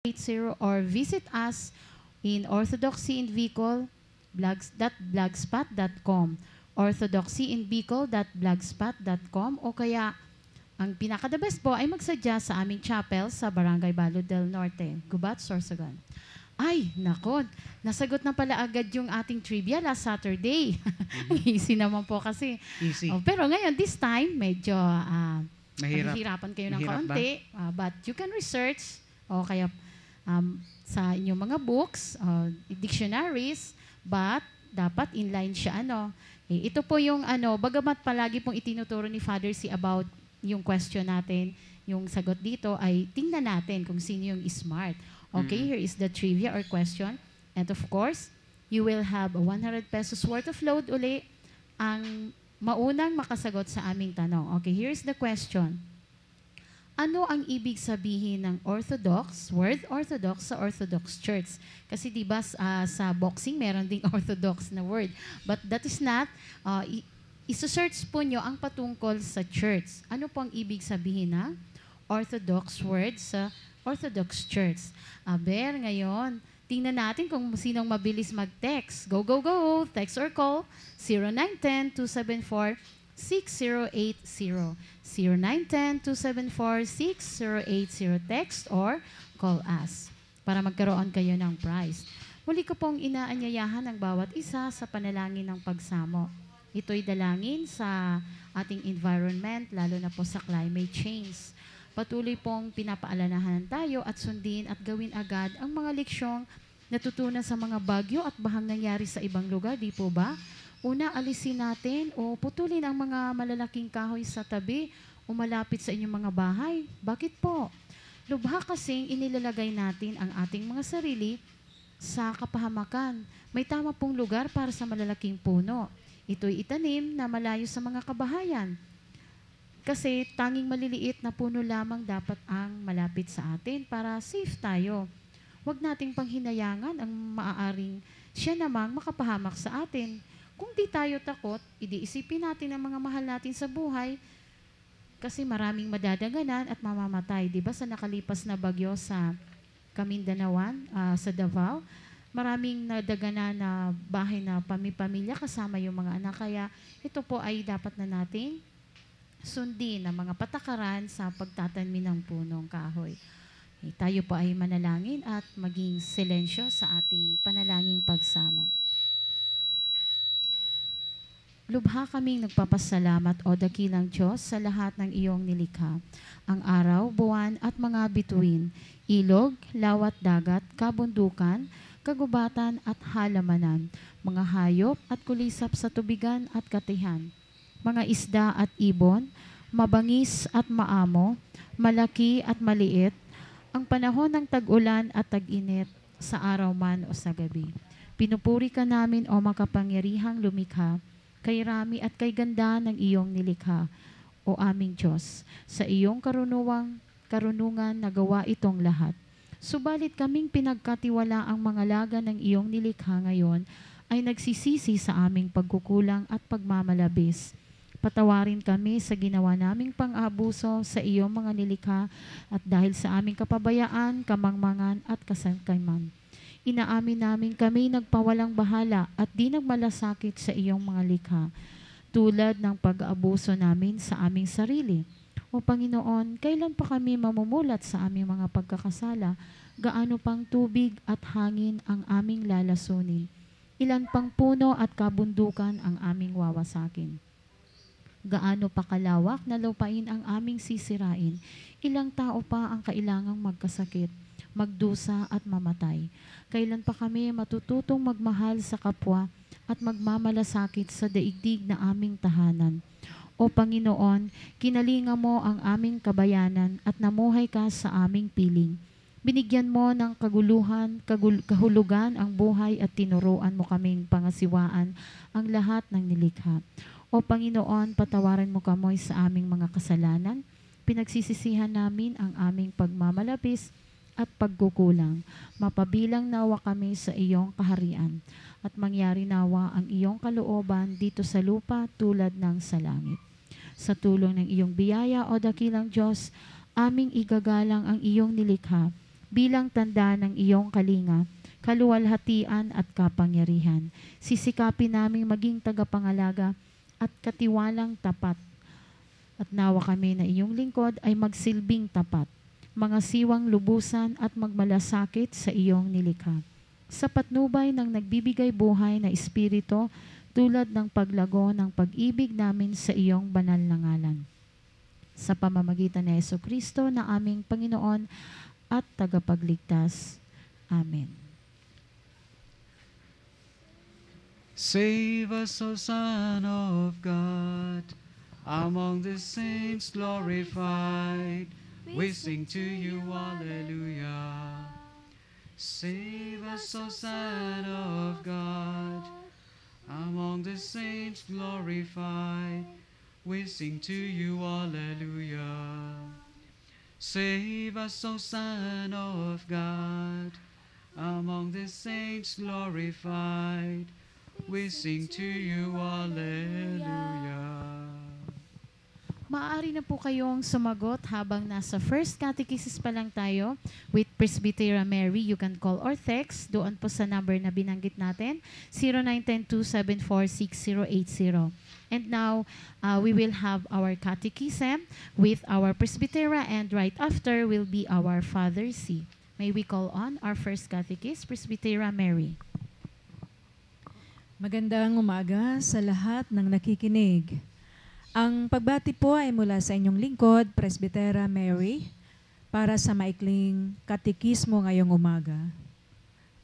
80 or visit us in Orthodoxy in Bicol, blogspot.com, orthodoxyinbicol.blogspot.com, o kaya ang pinaka-the best po ay magsadya sa aming chapel sa Barangay Balud del Norte, Gubat, Sorsogon. Ay, nako, nasagot na pala agad yung ating trivia last Saturday. Easy naman po kasi. Easy. Pero ngayon, this time, medyo mahihirapan kayo ng Mahirap kaunti. But you can research o kaya sa inyong mga books, dictionaries, but dapat inline siya. Ito po yung bagamat palagi pong itinuturo ni Father C about yung question natin, yung sagot dito ay tingnan natin kung sino yung smart. Okay, here is the trivia or question. And of course, you will have 100 pesos worth of load uli ang maunang makasagot sa aming tanong. Okay, here's the question. Ano ang ibig sabihin ng orthodox, word orthodox sa Orthodox Church? Kasi diba sa boxing meron ding orthodox na word. But that is not, isa-search po nyo ang patungkol sa church. Ano po ang ibig sabihin ng orthodox word sa Orthodox Church? Aber, ngayon, tingnan natin kung sinong mabilis mag-text. Go, go, go! Text or call 0910-274-6080. 0910-274-6080. Text or call us para magkaroon kayo ng prize. Muli ko pong inaanyayahan ang bawat isa sa panalangin ng pagsamo. Ito'y dalangin sa ating environment, lalo na po sa climate change. Patuloy pong pinapaalalahanan tayo at sundin at gawin agad ang mga leksyong natutunan sa mga bagyo at bahang nangyari sa ibang lugar, di po ba? Una, alisin natin o putulin ang mga malalaking kahoy sa tabi o malapit sa inyong mga bahay. Bakit po? Lubha kasing inilalagay natin ang ating mga sarili sa kapahamakan. May tama pong lugar para sa malalaking puno. Ito'y itanim na malayo sa mga kabahayan. Kasi tanging maliliit na puno lamang dapat ang malapit sa atin para safe tayo. Huwag nating panghinayangan ang maaaring siya namang makapahamak sa atin. Kung di tayo takot, idiisipin natin ang mga mahal natin sa buhay kasi maraming madadaganan at mamamatay. Diba sa nakalipas na bagyo sa Kamindanawan, sa Davao, maraming nadaganan na bahay na pamilya kasama yung mga anak. Kaya ito po ay dapat na nating sundin ang mga patakaran sa pagtatanim ng punong kahoy. Tayo po ay manalangin at maging silensyo sa ating panalangin pagsamo. Lubha kaming nagpapasalamat o dakilang Diyos sa lahat ng iyong nilikha. Ang araw, buwan at mga bituin, ilog, lawat dagat, kabundukan, kagubatan at halamanan, mga hayop at kulisap sa tubigan at katihan, mga isda at ibon, mabangis at maamo, malaki at maliit, ang panahon ng tag-ulan at tag-init sa araw man o sa gabi. Pinupuri ka namin o makapangyarihang lumikha, kay rami at kay ganda ng iyong nilikha, o aming Diyos. Sa iyong karunungan nagawa itong lahat. Subalit kaming pinagkatiwala ang mga laga ng iyong nilikha ngayon ay nagsisisi sa aming pagkukulang at pagmamalabis. Patawarin kami sa ginawa naming pang-abuso sa iyong mga nilikha at dahil sa aming kapabayaan, kamangmangan at kasangkaiman. Inaamin namin kami nagpawalang bahala at di nagmalasakit sa iyong mga likha, tulad ng pag-aabuso namin sa aming sarili. O Panginoon, kailan pa kami mamumulat sa aming mga pagkakasala? Gaano pang tubig at hangin ang aming lalasunin? Ilan pang puno at kabundukan ang aming wawasakin? Gaano pa kalawak na lupain ang aming sisirain? Ilang tao pa ang kailangang magkasakit, magdusa at mamatay? Kailan pa kami matututong magmahal sa kapwa at magmamalasakit sa daigdig na aming tahanan? O Panginoon, kinalinga mo ang aming kabayanan at namuhay ka sa aming piling. Binigyan mo ng kahulugan ang buhay at tinuruan mo kaming pangasiwaan ang lahat ng nilikha. O Panginoon, patawarin mo kami sa aming mga kasalanan. Pinagsisisihan namin ang aming pagmamalabis at pagkukulang. Mapabilang nawa kami sa iyong kaharian at mangyari nawa ang iyong kalooban dito sa lupa tulad ng sa langit. Sa tulong ng iyong biyaya o dakilang Diyos, aming igagalang ang iyong nilikha. bilang tanda ng iyong kalinga, kaluwalhatian at kapangyarihan. Sisikapin naming maging tagapangalaga at katiwalang tapat. At nawa kami na iyong lingkod ay magsilbing tapat, mga siwang lubusan at magmalasakit sa iyong nilikha. Sa patnubay ng nagbibigay buhay na Espiritu, tulad ng paglago ng pag-ibig namin sa iyong banal na ngalan. Sa pamamagitan ni Jesucristo na aming Panginoon at tagapagligtas. Amen. Save us, O Son of God, among the saints glorified. We sing to you, Alleluia. Save us, O Son of God, among the saints glorified. We sing to you, Alleluia. Save us, O Son of God, among the saints glorified. We sing to you, Alleluia. Maaari na po kayong sumagot habang nasa first catechesis pa lang tayo with Presbytera Mary. You can call or text doon po sa number na binanggit natin, 0910-274-6080. And now, we will have our catechism with our Presbytera, and right after will be our Father C. May we call on our first catechist, Presbytera Mary. Magandang umaga sa lahat ng nakikinig. Ang pagbati po ay mula sa inyong lingkod, Presbytera Mary, para sa maikling katekismo ngayong umaga.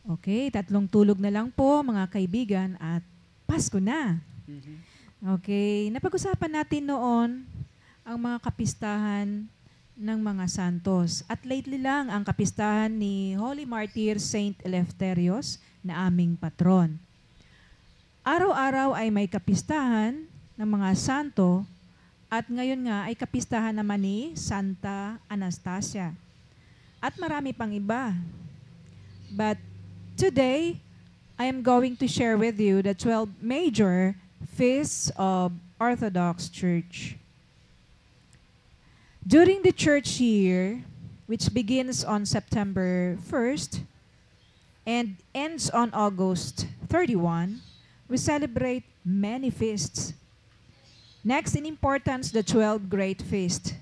Okay, 3 tulog na lang po mga kaibigan at Pasko na. Okay, napag-usapan natin noon ang mga kapistahan ng mga santos. At lately lang ang kapistahan ni Holy Martyr Saint Eleftherios na aming patron. Araw-araw ay may kapistahan ng mga santo at ngayon nga ay kapistahan naman ni Santa Anastasia. At marami pang iba. But today, I am going to share with you the 12 major feasts of Orthodox Church. During the church year, which begins on September 1st and ends on August 31, we celebrate many feasts. Next in importance, the 12 great feasts,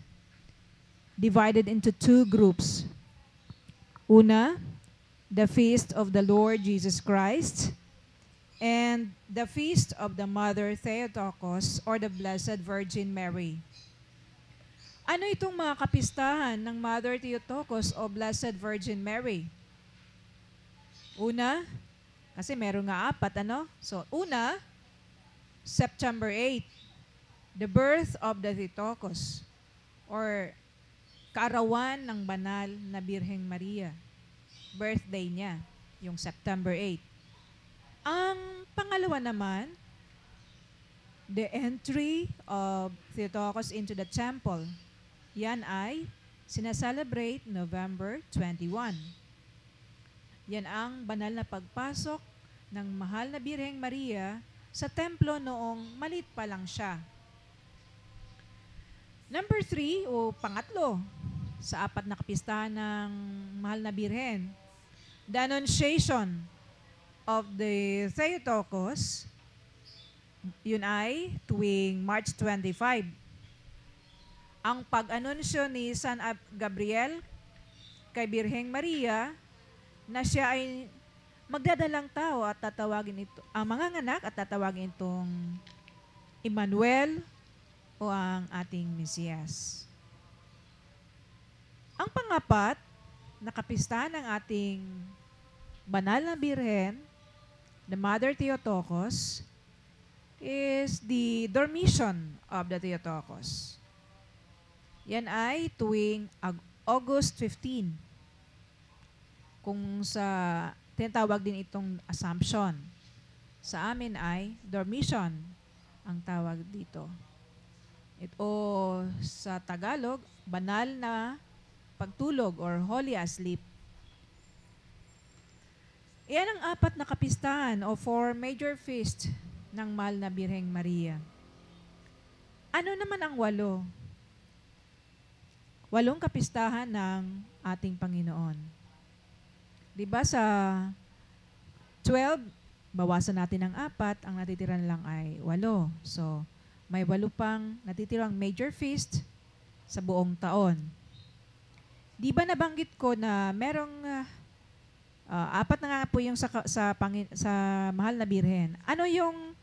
divided into 2 groups. Una, the feast of the Lord Jesus Christ, and the feast of the Mother Theotokos or the Blessed Virgin Mary. Ano itong mga kapistahan ng Mother Theotokos o Blessed Virgin Mary? Una, kasi meron nga 4, ano? So, una, September 8, the birth of the Theotokos, or kaarawan ng banal na Birheng Maria. Birthday niya, yung September 8. Ang pangalawa naman, the entry of Theotokos into the temple. Yan ay sinaselebrate November 21. Yan ang banal na pagpasok ng mahal na Birheng Maria sa templo noong maliit pa lang siya. Number 3 o pangatlo sa 4 na kapistahan ng mahal na Birhen, the Annunciation of the Theotokos, yun ay tuwing March 25. Ang pag-anunsyo ni San Gabriel kay Birheng Maria na siya ay magdadalang tao at tatawagin ito, ang mga anak at tatawagin itong Emmanuel o ang ating Mesiyas. Ang pangapat na kapistahan ng ating banal na Birhen, the Mother Theotokos, is the Dormition of the Theotokos. Yan ay tuwing August 15. Kung sa tinatawag din itong Assumption. Sa amin ay Dormition ang tawag dito. Ito sa Tagalog, banal na pagtulog or holy asleep. Iyan ang 4 na kapistahan o 4 major feasts ng mahal na Birheng Maria. Ano naman ang 8? 8 kapistahan ng ating Panginoon. 'Di ba sa 12, bawasan natin ng 4, ang natitira na lang ay 8. So, may 8 pang natitirang major feast sa buong taon. Di ba nabanggit ko na merong 4 na nga po yung sa Mahal na Birhen. Ano yung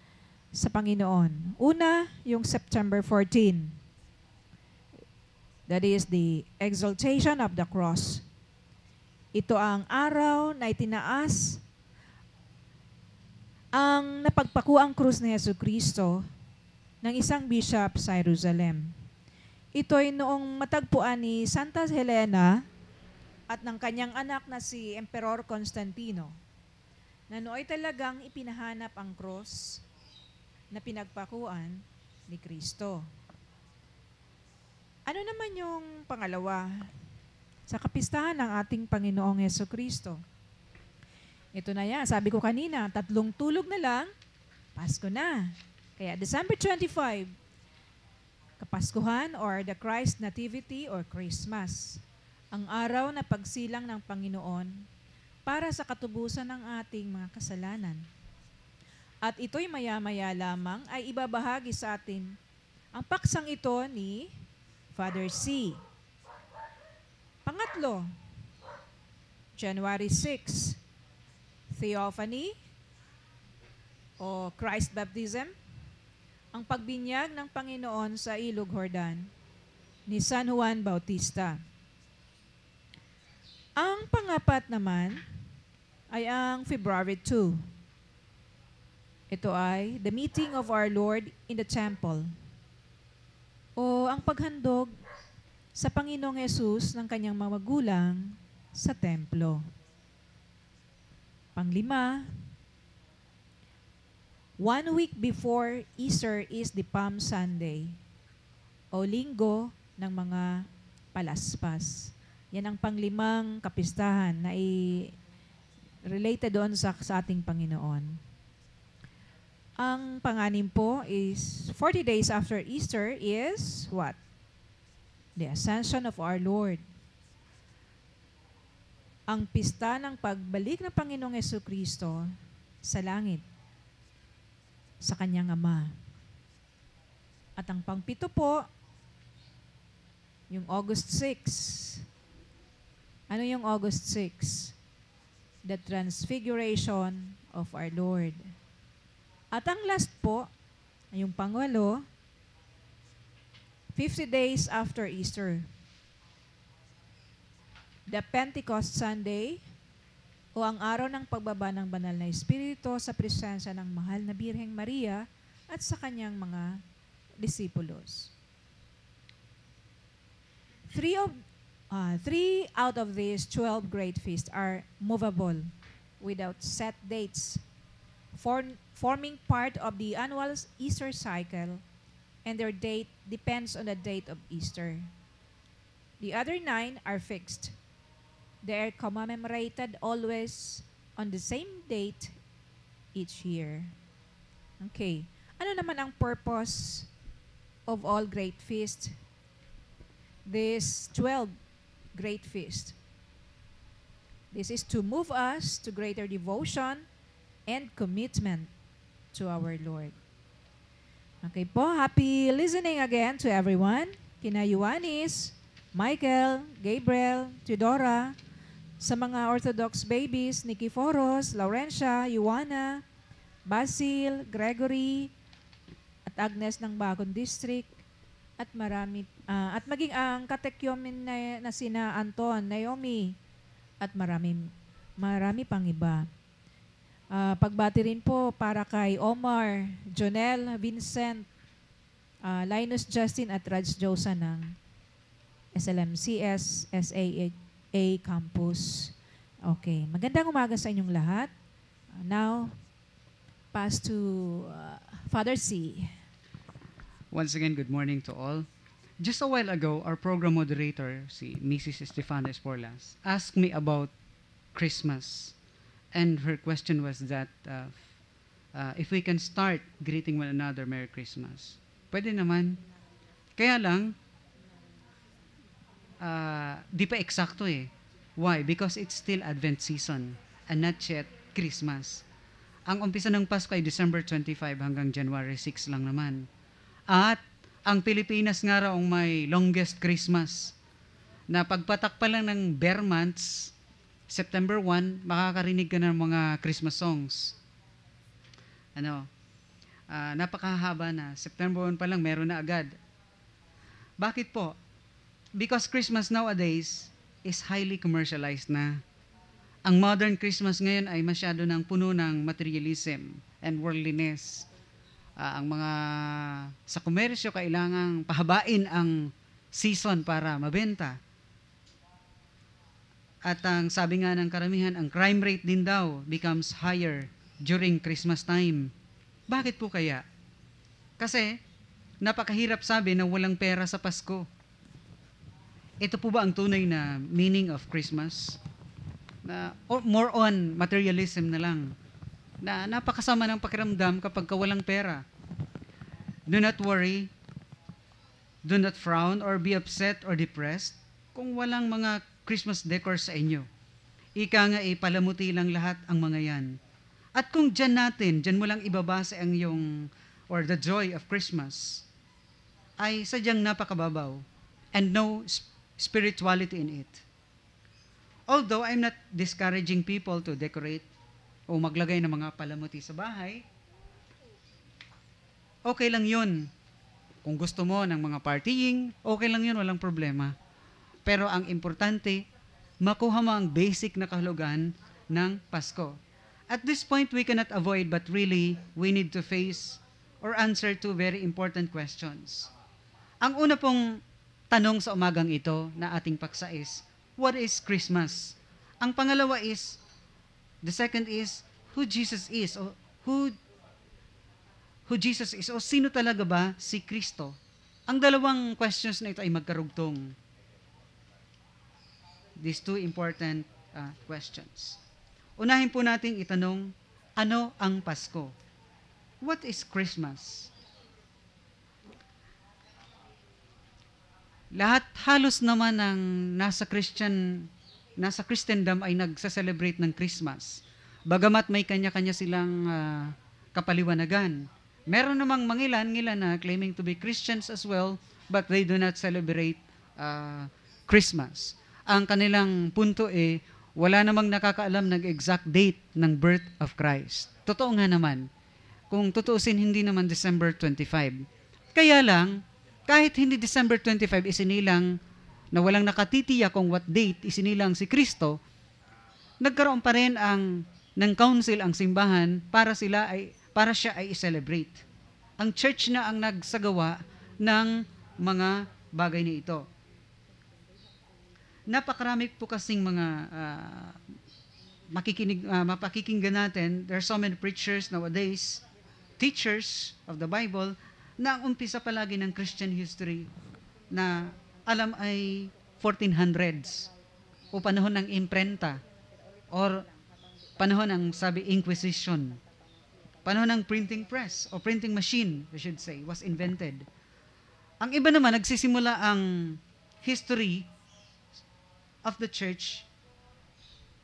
sa Panginoon? Una, yung September 14. That is the exaltation of the cross. Ito ang araw na itinaas ang napagpakuang krus ni Jesucristo ng isang bishop sa Jerusalem. Ito ay noong matagpuan ni Santa Helena at ng kanyang anak na si Emperor Constantino, na nooy talagang ipinahanap ang cross na pinagpakuan ni Kristo. Ano naman yung pangalawa? Sa kapistahan ng ating Panginoong Jesucristo. Ito na yan, sabi ko kanina, 3 tulog na lang, Pasko na. Kaya December 25, Kapaskuhan or the Christ Nativity or Christmas. Ang araw na pagsilang ng Panginoon para sa katubusan ng ating mga kasalanan. At ito'y maya-maya lamang ay ibabahagi sa atin ang paksang ito ni Father C. Pangatlo, January 6, Theophany o Christ Baptism, ang pagbinyag ng Panginoon sa Ilog Jordan ni San Juan Bautista. Ang pangapat naman ay ang February 2. Ito ay the meeting of our Lord in the temple o ang paghandog sa Panginoong Hesus ng kanyang mga magulang sa templo. Panglima, 1 week before Easter is the Palm Sunday o linggo ng mga palaspas. Yan ang panglimang kapistahan na related doon sa ating Panginoon. Ang panganim po is 40 days after Easter is what? The Ascension of our Lord. Ang pista ng pagbalik ng Panginoong Jesucristo sa langit, sa kanyang Ama. At ang pangpito po, yung August 6. Ano yung August 6? The Transfiguration of our Lord. At ang last po, yung pangwalo, 50 days after Easter. The Pentecost Sunday o ang araw ng pagbaba ng banal na Espiritu sa presensya ng mahal na Birheng Maria at sa kanyang mga disipulos. Three out of these 12 great feasts are movable without set dates, forming part of the annual Easter cycle, and their date depends on the date of Easter. The other 9 are fixed. They are commemorated always on the same date each year. Okay. Ano naman ang purpose of all great feasts? This 12 great feasts. This is to move us to greater devotion and commitment to our Lord. Okay po, happy listening again to everyone. Kina Ioannis, Michael, Gabriel, Teodora, sa mga Orthodox babies, Nikiforos, Laurencia, Ioana, Basil, Gregory, at Agnes ng Bagong District, at marami, at maging ang katekyomin na sina Anton, Naomi, at marami pang iba. Pagbati rin po para kay Omar, Jonel, Vincent, Linus Justin at Raj Josa ng SLMCS SAA Campus. Okay, magandang umaga sa inyong lahat. Now, pass to Father C. Once again, good morning to all. Just a while ago, our program moderator, si Mrs. Estefana Esporlas, asked me about Christmas. And her question was that if we can start greeting one another Merry Christmas. Pwede naman. Kaya lang, di pa eksakto eh. Why? Because it's still Advent season and not yet Christmas. Ang umpisa ng Pasko ay December 25 hanggang January 6 lang naman. At ang Pilipinas nga raw ang may longest Christmas na pagpatak pa lang ng bare months, September 1, makakarinig ka ng mga Christmas songs. Napakahaba na. September 1 pa lang, meron na agad. Bakit po? Because Christmas nowadays is highly commercialized na. Ang modern Christmas ngayon ay masyado ng puno ng materialism and worldliness. Ang mga sa komersyo kailangang pahabain ang season para mabenta. At ang sabi nga ng karamihan, ang crime rate din daw becomes higher during Christmas time. Bakit po kaya? Kasi napakahirap sabi na walang pera sa Pasko. Ito po ba ang tunay na meaning of Christmas? Or more on materialism na lang. Na napakasama ng pakiramdam kapag walang pera. Do not worry, do not frown or be upset or depressed kung walang mga Christmas decor sa inyo. Ika nga palamuti lang lahat ang mga yan. At kung dyan mo lang ibabasa ang yung, or the joy of Christmas, ay sadyang napakababaw and no spirituality in it. Although I'm not discouraging people to decorate o maglagay ng mga palamuti sa bahay, okay lang yun. Kung gusto mo ng mga partying, okay lang yun, walang problema. Pero ang importante, makuha mo ang basic na kahulugan ng Pasko. At this point, we cannot avoid but really, we need to face or answer two very important questions. Ang una pong tanong sa umagang ito na ating paksa is, what is Christmas? Ang pangalawa is, the second is, who Jesus is, o who Jesus is, o sino talaga ba si Kristo? Ang dalawang questions na ito ay magkarugtong. These two important questions. Unahin po nating itanong, ano ang Pasko? What is Christmas? Lahat halos naman ng nasa Christendom ay nagsa-celebrate ng Christmas. Bagamat may kanya-kanya silang kapaliwanagan. Meron namang mangilan-ngilan na claiming to be Christians as well, but they do not celebrate Christmas. Ang kanilang punto wala namang nakakaalam ng exact date ng birth of Christ. Totoo nga naman. Kung tutuusin, hindi naman December 25. Kaya lang, kahit hindi December 25 isinilang na walang nakatitiya kung what date isinilang si Kristo, nagkaroon pa rin ng council ang simbahan para siya ay i-celebrate. Ang church na ang nagsagawa ng mga bagay na ito. Napakarami po kasing mga mapakikinggan natin. There are so many preachers nowadays, teachers of the Bible, na ang umpisa palagi ng Christian history na alam ay 1400s o panahon ng imprenta or panahon ng sabi Inquisition. Panahon ng printing press o printing machine, I should say, was invented. Ang iba naman, nagsisimula ang history of the church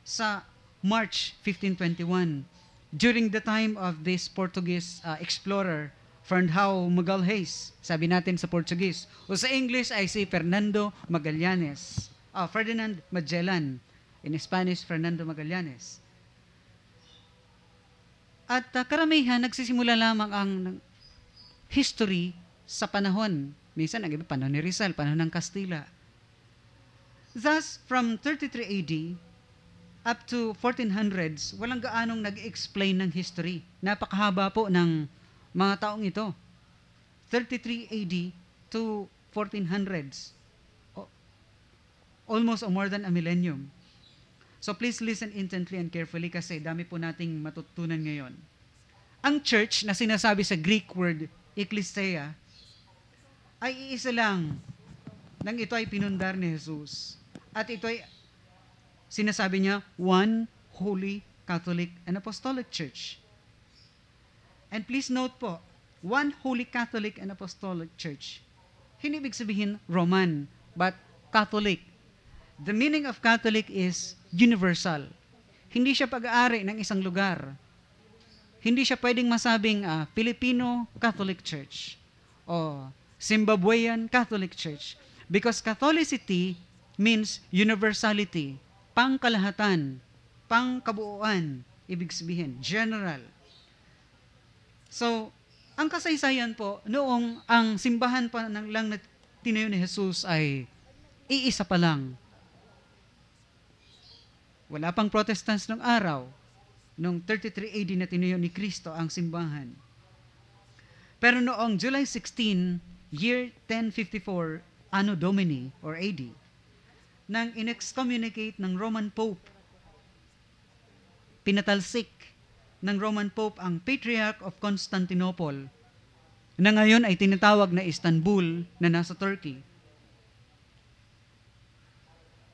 sa March 1521 during the time of this Portuguese explorer Fernão Magalhães, sabi natin sa Portuguese. O sa English ay si Fernando Magallanes. Ferdinand Magellan. In Spanish, Fernando Magallanes. At karamihan, nagsisimula lamang ang history sa panahon. Minsan, ang iba, panahon ni Rizal, panahon ng Kastila. Thus, from 33 AD up to 1400s, walang gaanong nag-explain ng history. Napakahaba po ng mga taong ito. 33 AD to 1400s. Almost or more than a millennium. So please listen intently and carefully kasi dami po nating matutunan ngayon. Ang church na sinasabi sa Greek word ecclesia ay iisa lang nang ito ay pinundar ni Jesus. At ito ay sinasabi niya, one holy Catholic and Apostolic Church. And please note po, one holy Catholic and Apostolic Church. Hindi ibig sabihin Roman, but Catholic. The meaning of Catholic is universal. Hindi siya pag-aari ng isang lugar. Hindi siya pwedeng masabing Filipino Catholic Church o Zimbabwean Catholic Church. Because Catholicity means universality, pangkalahatan, pangkabuuan, ibig sabihin, general. So, ang kasaysayan po, noong ang simbahan pa lang na tinayo ni Jesus ay iisa pa lang. Wala pang Protestants nung araw, noong 33 AD na tinayo ni Kristo ang simbahan. Pero noong July 16, year 1054, Anno Domini, or AD, nang inexcommunicate ng Roman Pope, pinatalsik ng Roman Pope ang Patriarch of Constantinople, na ngayon ay tinatawag na Istanbul na nasa Turkey.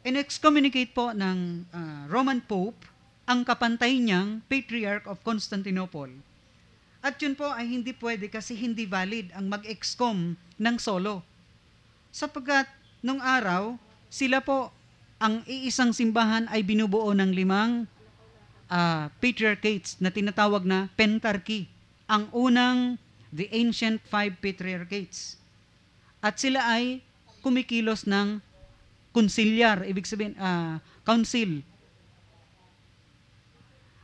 In-excommunicate po ng Roman Pope ang kapantay niyang Patriarch of Constantinople. At yun po ay hindi pwede kasi hindi valid ang mag-excom ng solo. Sapagkat nung araw, sila po, ang iisang simbahan ay binubuo ng 5 patriarchates na tinatawag na pentarchy. Ang unang, the ancient 5 patriarchates. At sila ay kumikilos ng konsilyar, ibig sabihin, council.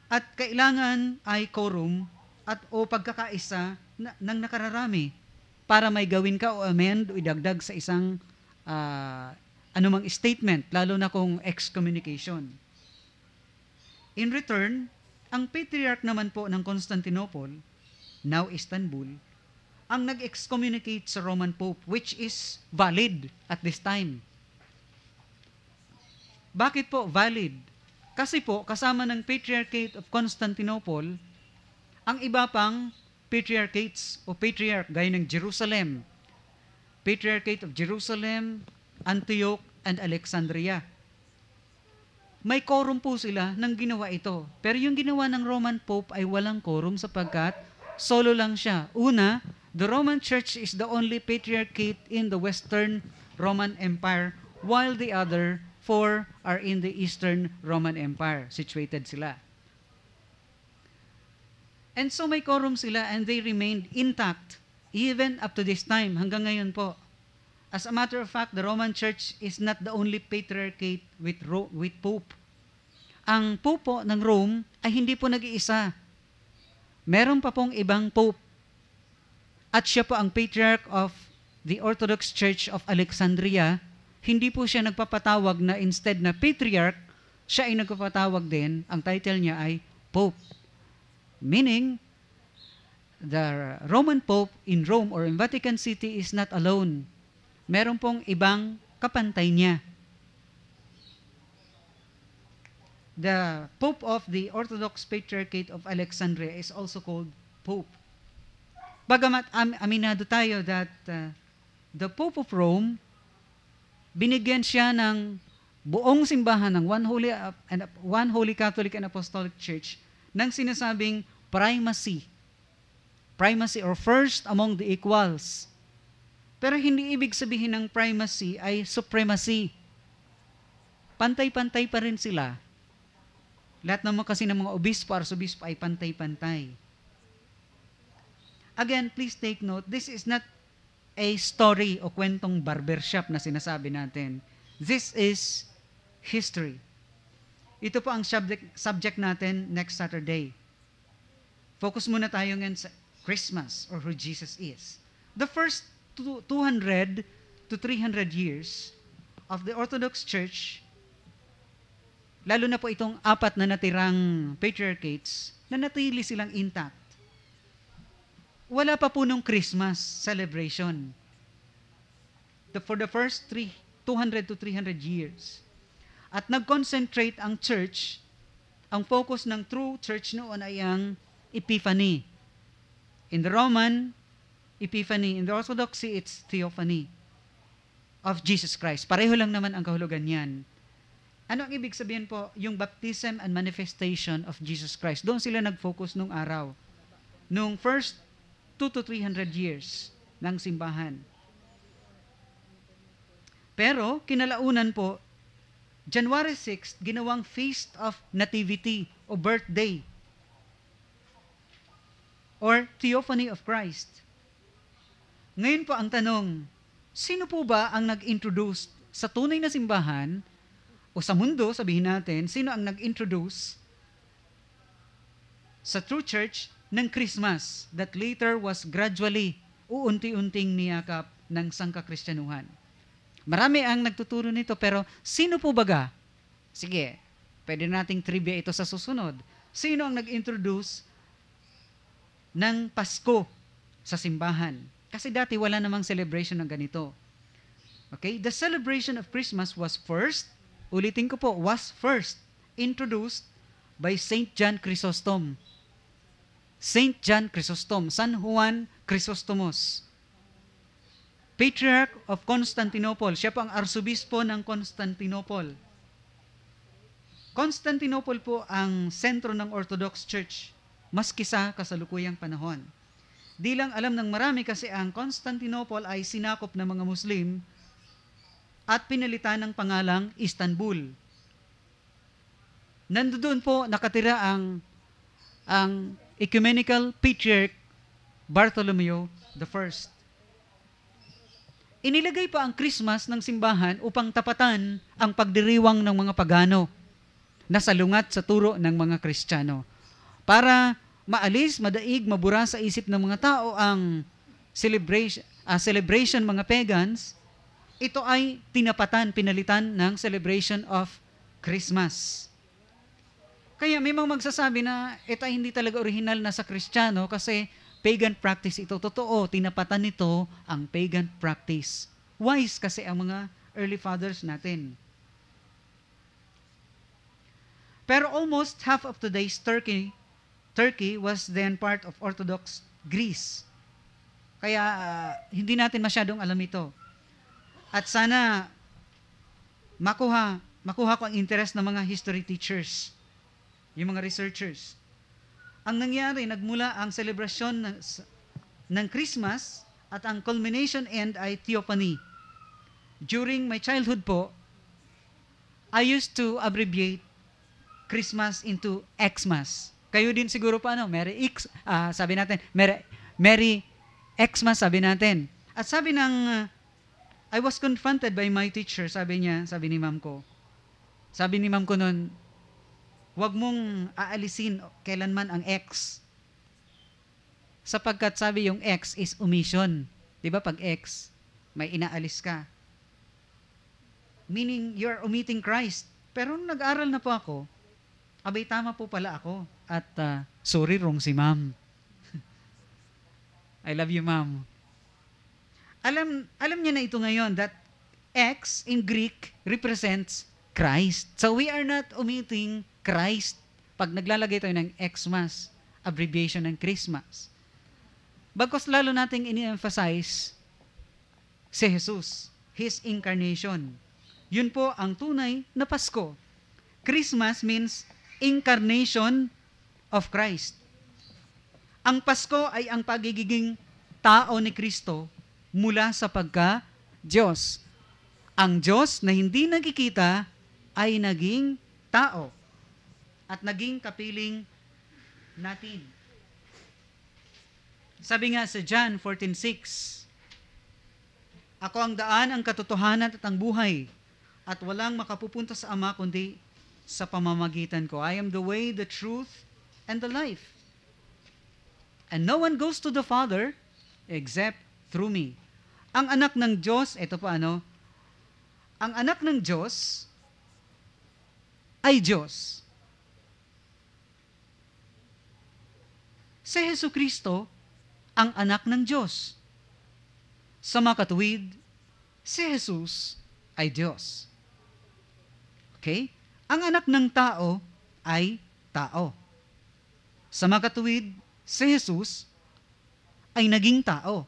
At kailangan ay quorum at o pagkakaisa ng nakararami para may gawin ka o amend o idagdag sa isang anumang statement, lalo na kung excommunication. In return, ang Patriarch naman po ng Constantinople, now Istanbul, ang nag-excommunicate sa Roman Pope, which is valid at this time. Bakit po valid? Kasi po, kasama ng Patriarchate of Constantinople, ang iba pang patriarchates o patriarch gaya ng Jerusalem, Patriarchate of Jerusalem, Antioch, and Alexandria. May quorum po sila nang ginawa ito. Pero yung ginawa ng Roman Pope ay walang quorum sapagkat solo lang siya. Una, the Roman Church is the only patriarchate in the Western Roman Empire, while the other 4 are in the Eastern Roman Empire. Situated sila. And so may quorum sila and they remained intact even up to this time, hanggang ngayon po. As a matter of fact, the Roman Church is not the only patriarchate with Pope. Ang Pope po ng Rome ay hindi po nag-iisa. Meron pa pong ibang Pope. At siya po ang Patriarch of the Orthodox Church of Alexandria. Hindi po siya nagpapatawag na instead na Patriarch, siya ay nagpapatawag din, ang title niya ay Pope. Meaning, the Roman Pope in Rome or in Vatican City is not alone. Meron pong ibang kapantay niya. The Pope of the Orthodox Patriarchate of Alexandria is also called Pope. Bagamat aminado tayo that the Pope of Rome, binigyan siya ng buong simbahan ng one holy Catholic and Apostolic Church ng sinasabing primacy or first among the equals. Pero hindi ibig sabihin ng primacy ay supremacy. Pantay-pantay pa rin sila. Lahat naman kasi ng mga obispo, arsobispo ay pantay-pantay. Again, please take note, this is not a story o kwentong barbershop na sinasabi natin. This is history. Ito po ang subject natin next Saturday. Focus muna tayo ngayon sa Christmas or who Jesus is. The first 200 to 300 years of the Orthodox Church, lalo na po itong 4 na natirang patriarchates, na natili silang intact. Wala pa po nung Christmas celebration. For the first 200 to 300 years. At nag-concentrate ang church, ang focus ng true church noon ay ang Epiphany. In the Roman, Epiphany. In the Orthodoxy, it's Theophany of Jesus Christ. Pareho lang naman ang kahulugan niyan. Ano ang ibig sabihin po? Yung baptism and manifestation of Jesus Christ. Doon sila nag-focus nung araw. Nung first 2 to 300 years ng simbahan. Pero, kinalaunan po, January 6, ginawang Feast of Nativity o birthday or Theophany of Christ. Ngayon po ang tanong, sino po ba ang nag-introduce sa tunay na simbahan o sa mundo, sabihin natin, sino ang nag-introduce sa true church ng Christmas that later was gradually uunti-unting niyakap ng sangkakristyanuhan? Marami ang nagtuturo nito, pero sino po baga? Sige, pwede nating trivia ito sa susunod. Sino ang nag-introduce ng Pasko sa simbahan? Kasi dati wala namang celebration ng ganito. Okay? The celebration of Christmas was first, ulitin ko po, was first introduced by Saint John Chrysostom. Saint John Chrysostom, San Juan Chrysostomos. Patriarch of Constantinople. Siya po ang arsobispo ng Constantinople. Constantinople po ang sentro ng Orthodox Church, maski sa kasalukuyang panahon. Di lang alam ng marami kasi ang Constantinople ay sinakop ng mga Muslim at pinalitan ng pangalang Istanbul. Nandoon po nakatira ang Ecumenical Patriarch Bartholomew I. Inilagay pa ang Christmas ng simbahan upang tapatan ang pagdiriwang ng mga pagano na salungat sa turo ng mga Kristiyano. Para maalis, madaig, mabura sa isip ng mga tao ang celebration mga pagans, ito ay tinapatan, pinalitan ng celebration of Christmas. Kaya may mga magsasabi na ito ay hindi talaga original na sa Kristiyano kasi pagan practice ito. Totoo, tinapatan nito ang pagan practice. Wise kasi ang mga early fathers natin. Pero almost half of today's Turkey was then part of Orthodox Greece. Kaya hindi natin masyadong alam ito. At sana makuha ko ang interest ng mga history teachers, yung mga researchers. Ang nangyari, nagmula ang selebrasyon ng Christmas at ang culmination end ay Theophany. During my childhood po, I used to abbreviate Christmas into Xmas. Kayo din siguro pa, sabi natin, Merry Xmas, sabi natin. At sabi I was confronted by my teacher, sabi ni ma'am ko. Sabi ni ma'am ko noon, huwag mong aalisin kailanman ang X. Sapagkat sabi yung X is omission. Di ba pag X, may inaalis ka. Meaning, you're omitting Christ. Pero nung nag-aral na po ako, abay tama po pala ako. At sorry, wrong si ma'am. I love you, ma'am. Alam niya na ito ngayon that X in Greek represents Christ. So we are not omitting Christ pag naglalagay tayo ng Xmas, abbreviation ng Christmas. Bagkus lalo nating ini-emphasize si Jesus, His incarnation. Yun po ang tunay na Pasko. Christmas means incarnation of Christ. Ang Pasko ay ang pagiging tao ni Kristo mula sa pagka-Diyos. Ang Diyos na hindi nagkikita ay naging tao at naging kapiling natin. Sabi nga sa John 14:6, ako ang daan, ang katotohanan at ang buhay, at walang makapupunta sa Ama kundi sa pamamagitan ko. I am the way, the truth, and the life. And no one goes to the Father except through me. Ang anak ng Diyos, ito pa ang anak ng Diyos ay Diyos. Si Jesucristo ang anak ng Diyos. Sa makatuwid, si Jesus ay Diyos. Okay? Ang anak ng tao ay tao. Sa makatuwid, si Jesus ay naging tao.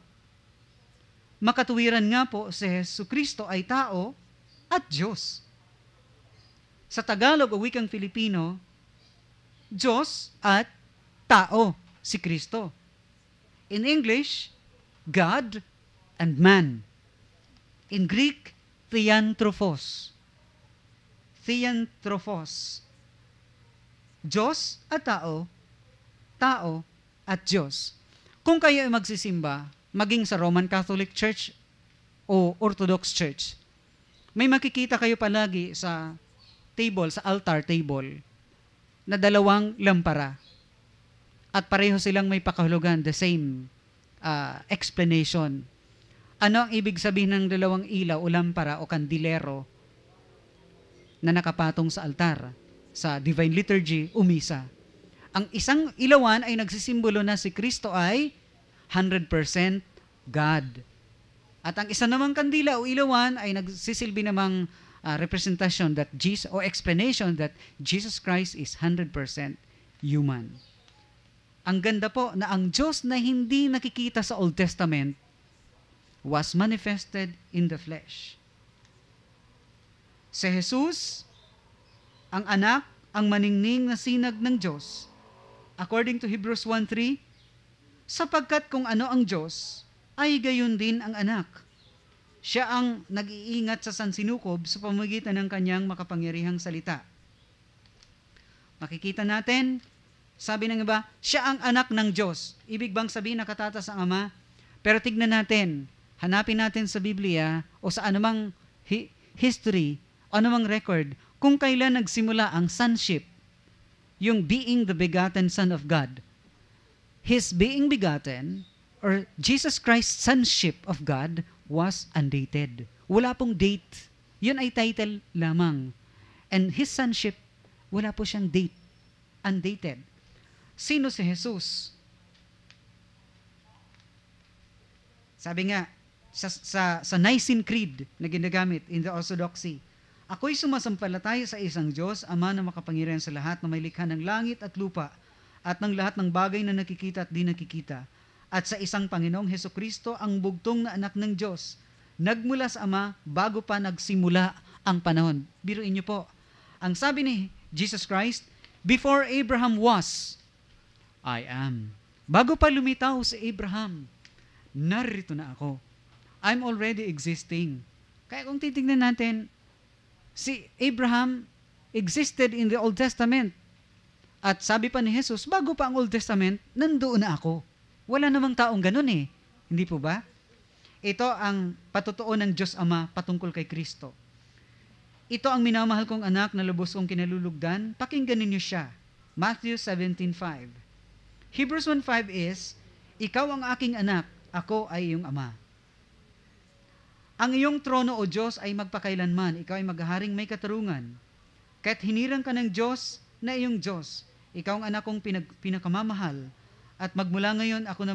Makatuwiran nga po, si Jesucristo ay tao at Diyos. Sa Tagalog o wikang Filipino, Diyos at tao si Kristo. In English, God and man. In Greek, theanthropos. Theanthropos. Diyos at tao, tao at Diyos. Kung kayo ay magsisimba, maging sa Roman Catholic Church o Orthodox Church, may makikita kayo palagi sa table, sa altar table, na dalawang lampara. At pareho silang may pakahulugan, the same explanation. Ano ang ibig sabihin ng dalawang ilaw o lampara o kandilero na nakapatong sa altar, sa divine liturgy o misa? Ang isang ilawan ay nagsisimbolo na si Kristo ay 100% God. At ang isa namang kandila o ilawan ay nagsisilbi namang representation that Jesus, o explanation that Jesus Christ is 100% human. Ang ganda po na ang Diyos na hindi nakikita sa Old Testament was manifested in the flesh. Si Jesus, ang anak, ang maningning na sinag ng Diyos, according to Hebrews 1:3, sapagkat kung ano ang Diyos, ay gayon din ang anak. Siya ang nag-iingat sa sansinukob sa pamamagitan ng kanyang makapangyarihang salita. Makikita natin, sabi ng iba, siya ang anak ng Diyos. Ibig bang sabihin nakatatas ang Ama? Pero tignan natin, hanapin natin sa Biblia o sa anumang history, anumang record, kung kailan nagsimula ang sonship, yung being the begotten Son of God. His being begotten, or Jesus Christ's sonship of God, was undated. Wala pong date. Yun ay title lamang. And His sonship, wala po siyang date. Undated. Sino si Jesus? Sabi nga, sa Nicene Creed na ginagamit in the Orthodoxy, ako'y sumasampalataya sa isang Diyos, Ama na makapangyarihan sa lahat, na may likha ng langit at lupa, at ng lahat ng bagay na nakikita at di nakikita, at sa isang Panginoong Hesukristo, ang bugtong na anak ng Diyos, nagmula sa Ama bago pa nagsimula ang panahon. Biruin niyo po, ang sabi ni Jesus Christ, before Abraham was, I am. Bago pa lumitaw si Abraham, narito na ako. I'm already existing. Kaya kung titignan natin, si Abraham existed in the Old Testament. At sabi pa ni Jesus, bago pa ang Old Testament, nandoon na ako. Wala namang taong ganun eh. Hindi po ba? Ito ang patutuo ng Diyos Ama patungkol kay Kristo. Ito ang minamahal kong anak na lubos kong kinalulugdan. Pakinggan ninyo siya. Matthew 17:5. Hebrews 1:5 is, ikaw ang aking anak, ako ay iyong ama. Ang iyong trono o Diyos ay magpakailanman. Ikaw ay maghaharing may katarungan. Kahit hinirang ka ng Diyos na iyong Diyos, ikaw ang anak kong pinakamamahal. At magmula ngayon, ako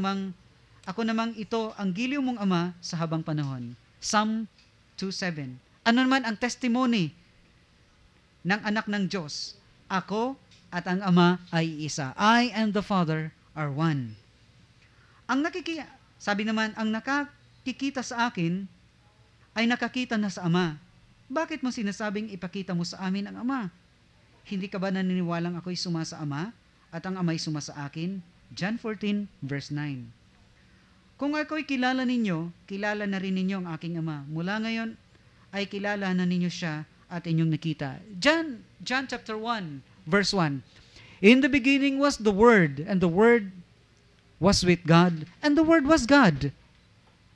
namang ito ang giliw mong ama sa habang panahon. Psalm 2:7. Ano naman ang testimony ng anak ng Diyos? Ako at ang Ama ay isa. I and the Father are one. Sabi naman, ang nakakikita sa akin ay nakakita na sa Ama. Bakit mo sinasabing ipakita mo sa amin ang Ama? Hindi ka ba naniniwalang ako'y suma sa Ama at ang Ama'y suma sa akin? John 14:9. Kung ako'y kilala ninyo, kilala na rin ninyo ang aking Ama. Mula ngayon ay kilala na ninyo siya at inyong nakita. John chapter 1, verse 1. In the beginning was the Word, and the Word was with God, and the Word was God.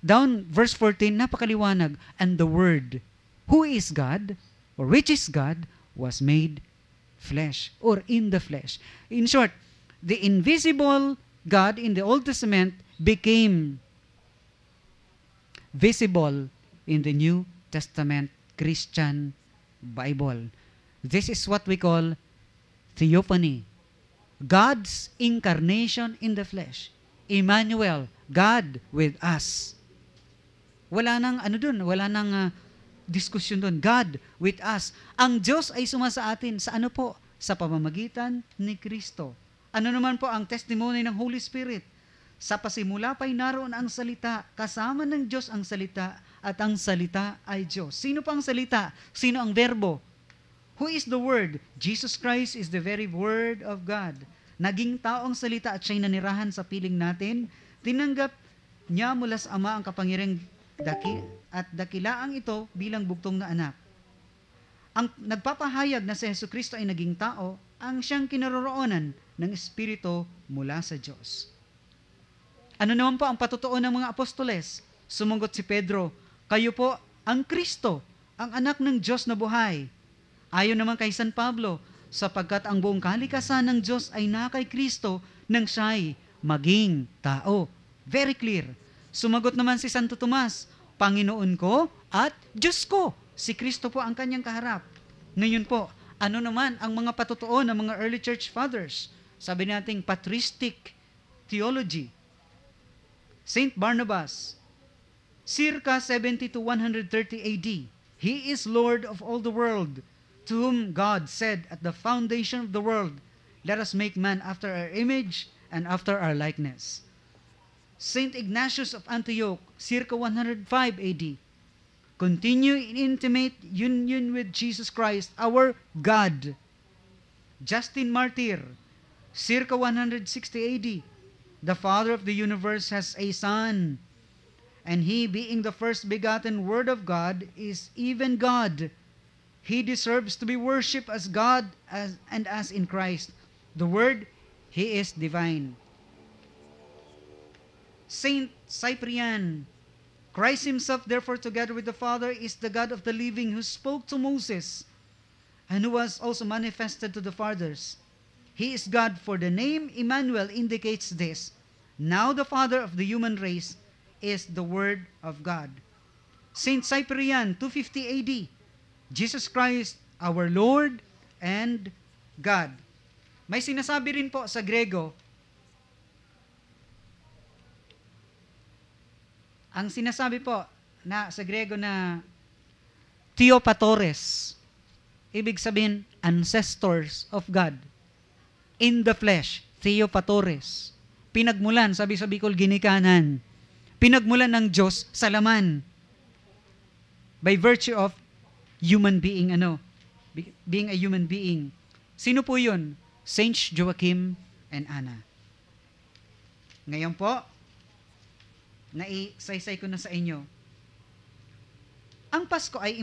Down, verse 14, napakaliwanag. And the Word, who is God, or which is God, was made flesh, or in the flesh. In short, the invisible God in the Old Testament became visible in the New Testament Christian Bible. This is what we call theophany. God's incarnation in the flesh. Emmanuel, God with us. Wala nang diskusyon doon. God with us. Ang Diyos ay suma sa atin. Sa ano po? Sa pamamagitan ni Kristo. Ano naman po ang testimony ng Holy Spirit? Sa pasimula pa'y naroon ang salita, kasama ng Diyos ang salita, at ang salita ay Diyos. Sino pa ang salita? Sino ang verbo? Who is the Word? Jesus Christ is the very Word of God. Naging tao ang salita at siya'y nanirahan sa piling natin. Tinanggap niya mula sa Ama ang kapangyarihang at dakilaang ito bilang bugtong na anak. Ang nagpapahayag na si Jesucristo ay naging tao, ang siyang kinaroroonan ng Espiritu mula sa Diyos. Ano naman po ang patutuo ng mga apostoles? Sumagot si Pedro, kayo po ang Kristo, ang anak ng Diyos na buhay. Ayon naman kay San Pablo, sapagkat ang buong kalikasan ng Diyos ay na kay Kristo nang siya'y maging tao. Very clear. Sumagot naman si Santo Tomas, Panginoon ko at Diyos ko. Si Kristo po ang kanyang kaharap. Ngayon po, ano naman ang mga patutuo ng mga early church fathers? Sabi nating patristic theology. Saint Barnabas, circa 70 to 130 AD, He is Lord of all the world, to whom God said at the foundation of the world, let us make man after our image and after our likeness. Saint Ignatius of Antioch, circa 105 AD, continue in intimate union with Jesus Christ, our God. Justin Martyr, circa 160 AD, the Father of the universe has a Son, and He, being the first begotten Word of God, is even God. He deserves to be worshipped as God and as in Christ. The Word, He is divine. Saint Cyprian, Christ Himself, therefore, together with the Father, is the God of the living who spoke to Moses and who was also manifested to the fathers. He is God, for the name Emmanuel indicates this. Now the Father of the human race is the Word of God. Saint Cyprian, 250 AD, Jesus Christ, our Lord and God. May sinasabi rin po sa Grego, ang sinasabi po na sa Grego na Theopatores, ibig sabihin ancestors of God in the flesh, Theopatores. Pinagmulan, sabi sa Bicol, ginikanan. Pinagmulan ng Diyos sa laman. By virtue of human being, being a human being. Sino po yun? Saints Joachim and Anna. Ngayon po, naisaysay ko na sa inyo. Ang Pasko ay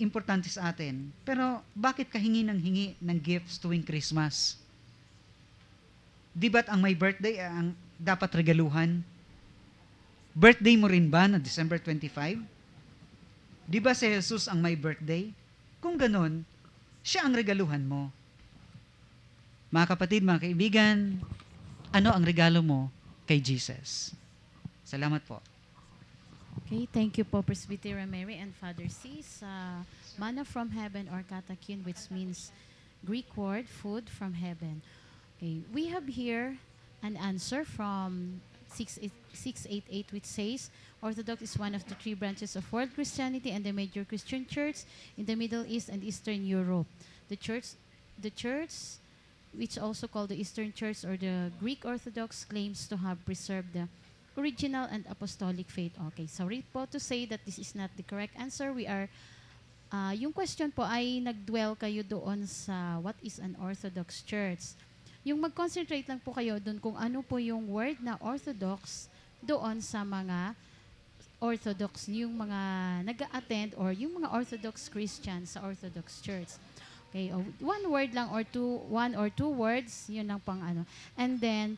importante sa atin, pero bakit ka hingi ng gifts tuwing Christmas? Di ba't ang may birthday ang dapat regaluhan? Birthday mo rin ba na December 25? Di ba si Jesus ang may birthday? Kung ganun, siya ang regaluhan mo. Mga kapatid, mga kaibigan, ano ang regalo mo kay Jesus? Salamat po. Okay, thank you po, Presbyterian Mary and Father C, sa manna from heaven or katakin, which means Greek word, food from heaven. Okay, we have here an answer from 688, which says, Orthodox is one of the three branches of world Christianity and the major Christian church in the Middle East and Eastern Europe. The church, which also called the Eastern Church or the Greek Orthodox, claims to have preserved the original and apostolic faith. Okay, sorry po to say that this is not the correct answer. We are, yung question po ay nag-dwell kayo doon sa what is an Orthodox Church. Yung mag-concentrate lang po kayo doon kung ano po yung word na Orthodox doon sa mga Orthodox, yung mga nag-attend or yung mga Orthodox Christians sa Orthodox Church. Okay, one word lang or one or two words, yun lang pang ano. And then,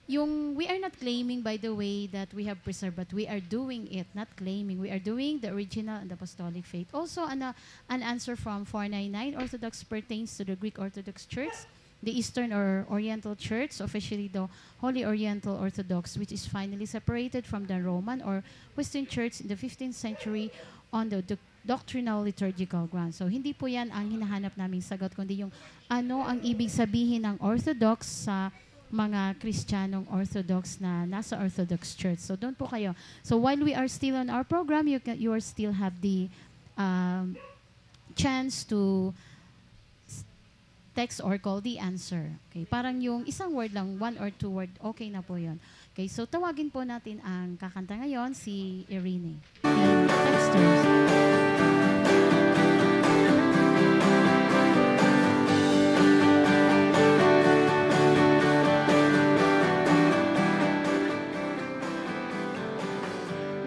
we are not claiming, by the way, that we have preserved, but we are doing it, not claiming. We are doing the original and apostolic faith. Also, an answer from 499, Orthodox pertains to the Greek Orthodox Church, the Eastern or Oriental Church, officially the Holy Oriental Orthodox, which is finally separated from the Roman or Western Church in the 15th century on the doctrinal liturgical grounds. So, hindi po yan ang hinahanap naming sagot, kundi yung ano ang ibig sabihin ng Orthodox sa mga Kristiyanong Orthodox na nasa Orthodox Church. So, doon po kayo. So, while we are still on our program, you are still have the chance to text or call the answer. Okay, parang yung isang word lang, one or two word, okay na po yun. Okay, so tawagin po natin ang kakanta ngayon, si Irene. Texters.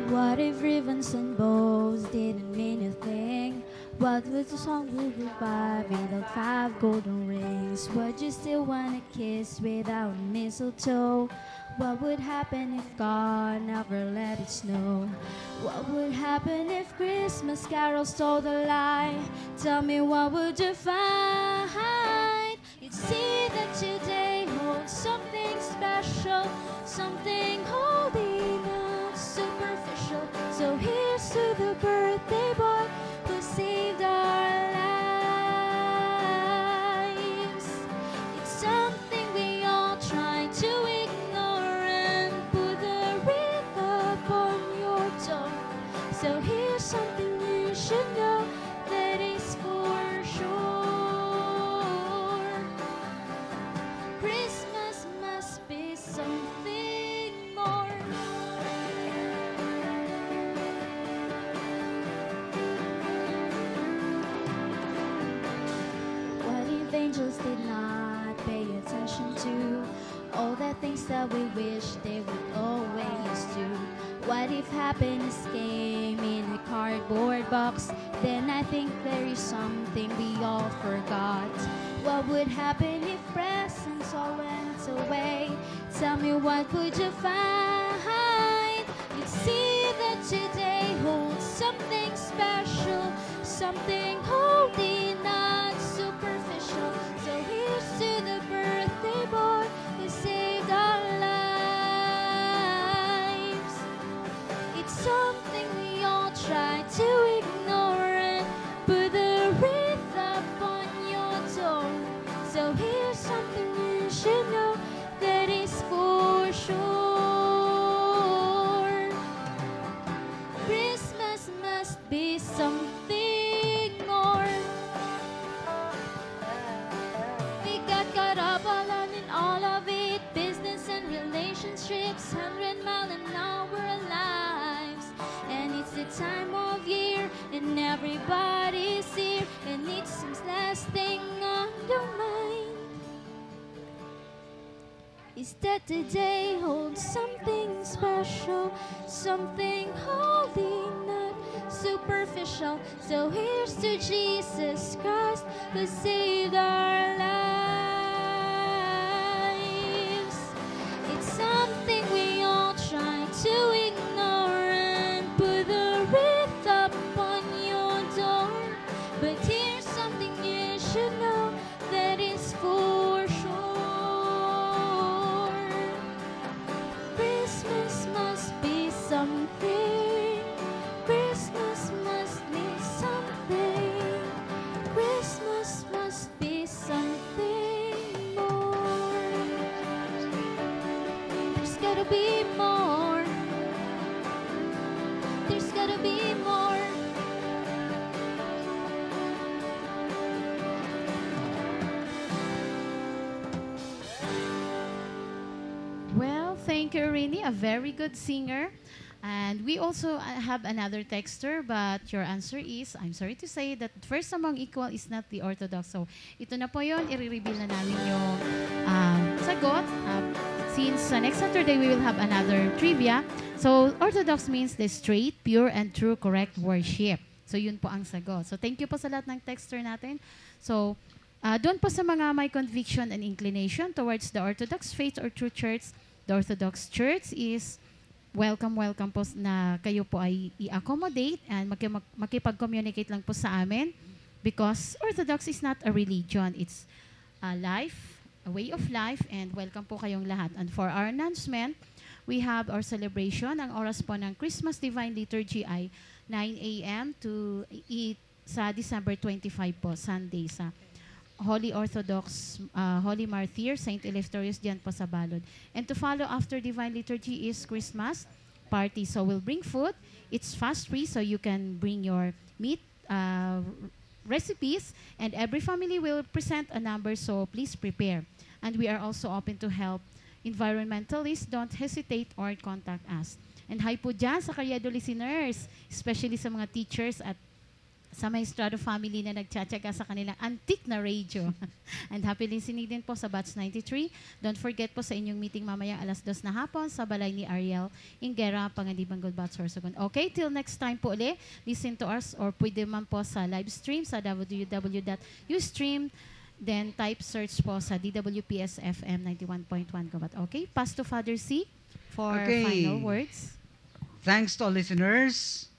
What if ribbons and bows didn't mean a thing? What was the song we would buy without 5 golden rings? Would you still wanna kiss without mistletoe? What would happen if God never let it snow? What would happen if Christmas carols told a lie? Tell me, what would you find? You'd see that today holds something special, something holy, not superficial. So here's to the birthday boy who saved our lives. It's something we all try to ignore and put the wreath upon your door. So here's something you should know that is for sure. Christmas must be something more. What if angels did not pay attention to all the things that we wish they would always do? What if happiness came in a cardboard box? Then I think there is something we all forgot. What would happen if presents all went away? Tell me, what would you find? You'd see that today holds something special, something holy, not superficial. So here's to the birthday boy who saved our lives. It's something we all try to ignore and put the wreath up on your door. So here's something you should know that is for sure. Christmas must be something more. We got caught up all on in all of it, business and relationships, 100-mile-an-hour lives. And it's the time of year, and everybody's here, and it seems last thing on your mind is that today holds something special, something holy, not superficial. So here's to Jesus Christ who saved our lives. It's something we all try to ignore and put the wreath up on your door. But here's something you should know that is for sure. Christmas must be something. Christmas must be something. Christmas must be something more. There's gotta be more. There's gotta be more. Well, thank you, Rini, a very good singer. And we also have another texter, but your answer is, I'm sorry to say that first among equal is not the orthodox. So ito na po yun, i-reveal na namin yung sagot. Since next Saturday, we will have another trivia. So orthodox means the straight, pure, and true correct worship. So yun po ang sagot. So thank you po sa lahat ng texter natin. So doon po sa mga may conviction and inclination towards the Orthodox faith or true church, the Orthodox Church is welcome po na kayo po ay i-accommodate and makipag-communicate lang po sa amin because Orthodox is not a religion. It's a life, a way of life, and welcome po kayong lahat. And for our announcement, we have our celebration. Ang oras po ng Christmas Divine Liturgy ay 9 a.m. sa December 25 po, Sunday, sa Holy Orthodox, Holy Martyr, St. Eleftherios, dyan po sa Balod. And to follow after Divine Liturgy is Christmas party. So we'll bring food. It's fast free, so you can bring your meat recipes. And every family will present a number, so please prepare. And we are also open to help environmentalists. Don't hesitate or contact us. And hi po dyan sa Caryado listeners, especially sa mga teachers at sa Maestrado family na nagtsatsaga sa kanilang antique na radio. And happy listening din po sa Batch 93. Don't forget po sa inyong meeting mamaya alas 2 na hapon sa balay ni Ariel Ingera, Pangandiban Gulbat, Sorsogon. Okay, till next time po ulit, listen to us or pwede man po sa live stream sa www.ustream. Then type search po sa DWPS FM 91.1 Gubat. Okay, pass to Father C for final words. Thanks to all listeners.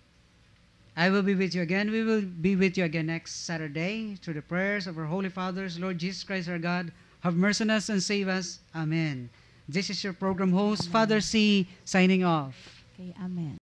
I will be with you again. We will be with you again next Saturday through the prayers of our Holy Fathers. Lord Jesus Christ, our God, have mercy on us and save us. Amen. This is your program host, Father C, signing off. Okay, amen.